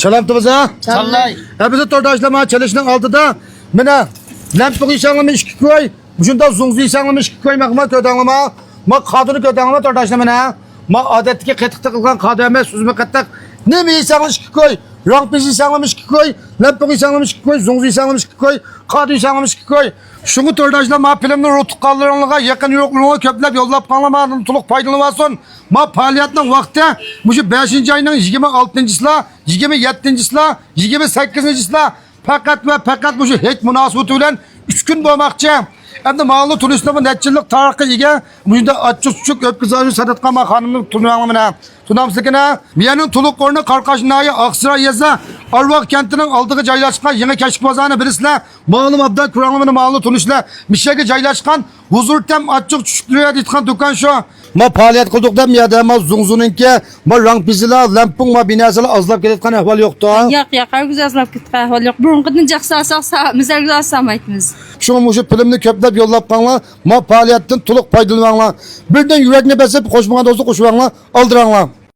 Çalamtımız ha? Çallay. Bizi tordaşlama çalışının altıda. Mene lampı işanlama işki koy. Buşunda zungzu işanlama işki koy. Ma ködanlama. Ma kadını ködanlama tordaşlama ne? Ma adetki qetıqta qılgan qadəmə süzmə qataq. Ne mi işanlama işki koy? Rank bizi işanlama işki koy. Lampı işanlama işki koy. Zungzu işanlama işki koy. Kadı işanlama işki koy. Şunu tordaşlama filmnin rutuk kaldırınlığa yakın yokluğuna köplep yollap kanlamadığını tuluk paydalanmasın. Ma faaliyatının vakti bu 5. ayının 26.sla, 27.sla, 28.sla fakat ve fakat bu hiç münasebeti bilen 3 gün bo'lmoqchi. Endi mağlu turistlerin netçilik tarihi ege bu da açık suçuk öpküzajı Sadatqama hanımın tunağımına. Tunamsıkına miyanın tuluk ornu Karkaşnayı Aksıra Yeza Arvaq kentinin aldığı caylaşkan yeni keşik bazanı birisine mağlum abdal kuranlımını mağlu turistler mişegi caylaşkan huzur tem açık çüşüklüğe ditkan dükkan şu. Ma faaliyet kıldık dem ya da ma zungzununki ma rank bizila lampung ma binasıyla azlap geletkan ahval yoktu. Yo'q, hargiz azlab ketgan ahvol yo'q. Burunqidan yaxshi alsak, mizarga alsamaymiz. Şunu şu filmni köplep yollap kanla ma faaliyetten tuluk faydalananlar. Birden yürekni besip koşmağa dostu koşulanlar aldıranlar.